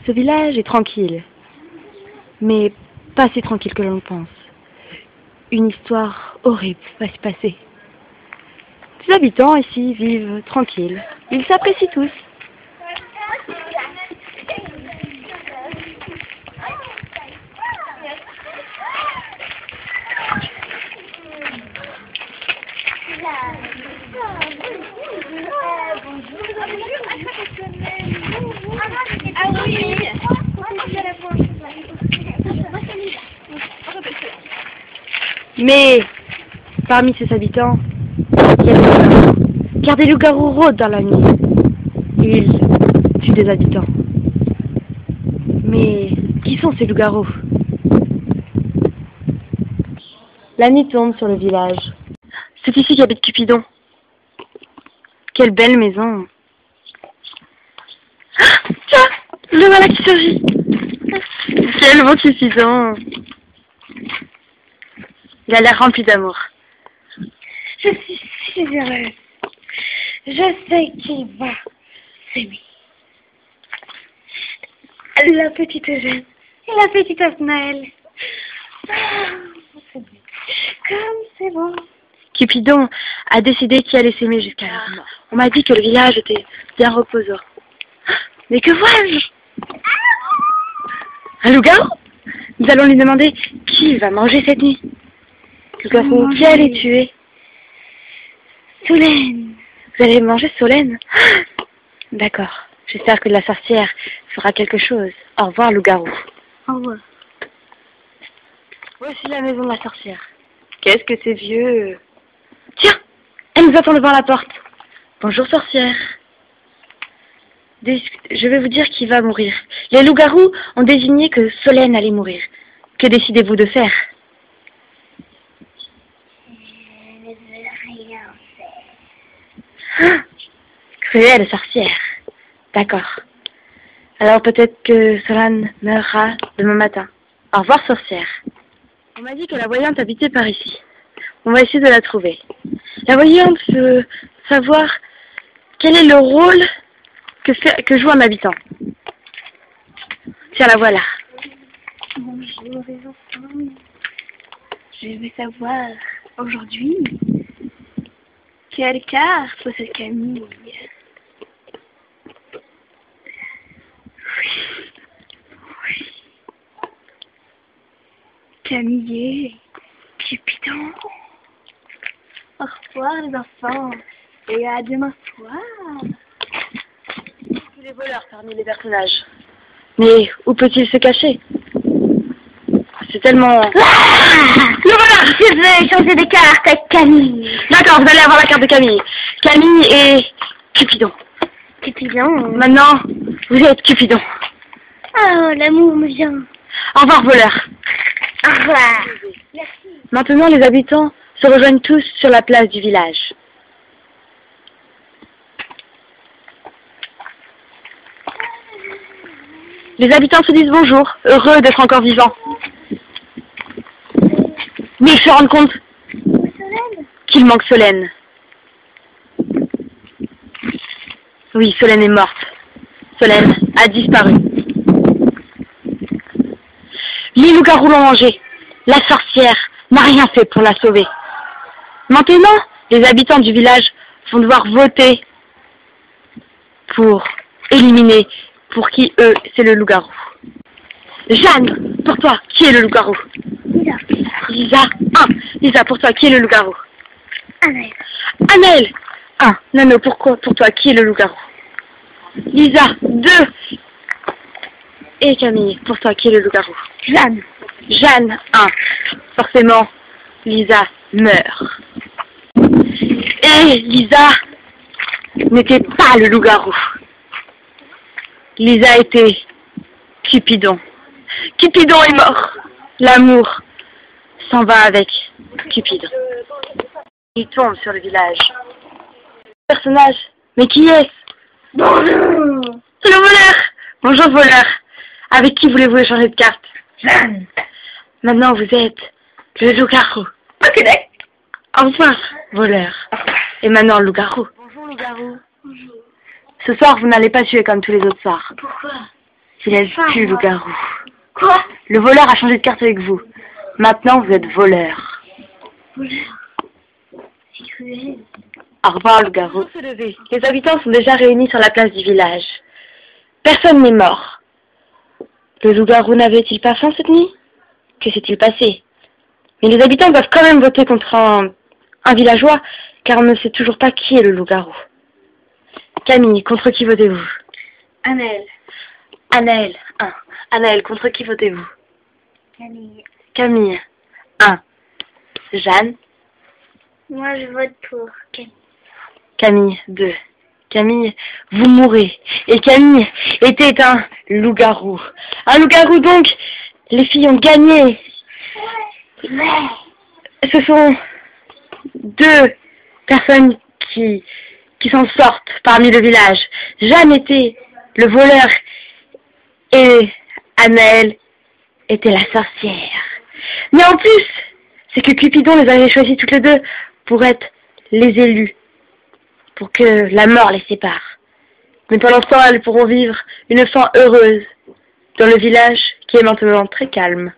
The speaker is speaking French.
Ce village est tranquille, mais pas si tranquille que l'on le pense. Une histoire horrible va se passer. Les habitants ici vivent tranquilles. Ils s'apprécient tous. Mais parmi ces habitants, il y a des loups-garous. Car des loups-garous rôdent dans la nuit. Ils tuent des habitants. Mais qui sont ces loups-garous? La nuit tombe sur le village. C'est ici qu'habite Cupidon. Quelle belle maison. Ah, tiens, le voilà qui surgit. Quel beau Cupidon. Il a l'air rempli d'amour. Je suis si heureuse. Je sais qu'il va s'aimer. La petite Eugène et la petite Asnaël. Comme c'est bon. Cupidon a décidé qu'il allait s'aimer jusqu'à la mort. On m'a dit que le village était bien reposant. Mais que vois-je? Un loup-garou? Nous allons lui demander qui va manger cette nuit. Loup-garou, qui allait tuer? Solène. Vous allez manger Solène? D'accord. J'espère que la sorcière fera quelque chose. Au revoir, loup-garou. Au revoir. Voici la maison de la sorcière. Qu'est-ce que c'est vieux? Tiens, elle nous attend devant la porte. Bonjour, sorcière. Je vais vous dire qui va mourir. Les loups-garous ont désigné que Solène allait mourir. Que décidez-vous de faire? Je ne veux rien faire. Cruelle sorcière. D'accord. Alors peut-être que Solène meurra demain matin. Au revoir, sorcière. On m'a dit que la voyante habitait par ici. On va essayer de la trouver. La voyante veut savoir quel est le rôle que joue un habitant. Tiens, la voilà. Bonjour les enfants. Je veux savoir aujourd'hui quelle carte possède Camille. Oui. Camille et Cupidon. Au revoir les enfants et à demain soir. Tous les voleurs parmi les personnages. Mais où peut-il se cacher? C'est tellement... Le voleur! Je vais changer de carte avec Camille. D'accord, vous allez avoir la carte de Camille. Camille et Cupidon. Cupidon. Maintenant, vous êtes Cupidon. Oh, l'amour me vient. Au revoir, voleur. Au revoir. Maintenant, les habitants se rejoignent tous sur la place du village. Les habitants se disent bonjour, heureux d'être encore vivants. Mais ils se rendent compte qu'il manque Solène. Oui, Solène est morte. Solène a disparu. Les loups-garous l'ont mangée. La sorcière n'a rien fait pour la sauver. Maintenant, les habitants du village vont devoir voter pour éliminer pour qui, eux, c'est le loup-garou. Jeanne, pour toi, qui est le loup-garou? Lisa. Lisa, 1. Lisa, pour toi, qui est le loup-garou? Anaël. Anaël, 1. Nano, pourquoi pour toi, qui est le loup-garou? Lisa, 2. Et Camille, pour toi, qui est le loup-garou? Jeanne. Jeanne, 1. Forcément, Lisa meurt. Et Lisa n'était pas le loup-garou. Lisa était Cupidon. Cupidon est mort. L'amour s'en va avec Cupidon. Il tombe sur le village. Personnage, mais qui est-ce? Bonjour. C'est le voleur. Bonjour, voleur. Avec qui voulez-vous échanger de carte? Jeanne. Maintenant, vous êtes le loup-garou. Ok. Au revoir, voleur. Et maintenant, le loup-garou. Bonjour, loup-garou. Bonjour. Ce soir, vous n'allez pas tuer comme tous les autres soirs. Pourquoi? S'il plus loup-garou. Quoi? Le voleur a changé de carte avec vous. Maintenant, vous êtes voleur. Voleur. C'est cruel. Au revoir, loup-garou. Les habitants sont déjà réunis sur la place du village. Personne n'est mort. Le loup-garou n'avait-il pas faim cette nuit? Que s'est-il passé? Mais les habitants doivent quand même voter contre un villageois, car on ne sait toujours pas qui est le loup-garou. Camille, contre qui votez-vous? Anaël. Anaël, 1. Anaël, contre qui votez-vous? Camille. Camille, 1. Jeanne? Moi, je vote pour Camille. Camille, 2. Camille, vous mourrez. Et Camille était un loup-garou. Un loup-garou donc, les filles ont gagné. Ce sont 2 personnes qui s'en sortent parmi le village. Jeanne était le voleur et Anaël était la sorcière. Mais en plus, c'est que Cupidon les avait choisis toutes les deux pour être les élus, pour que la mort les sépare. Mais pendant ce temps, elles pourront vivre une fin heureuse dans le village qui est maintenant très calme.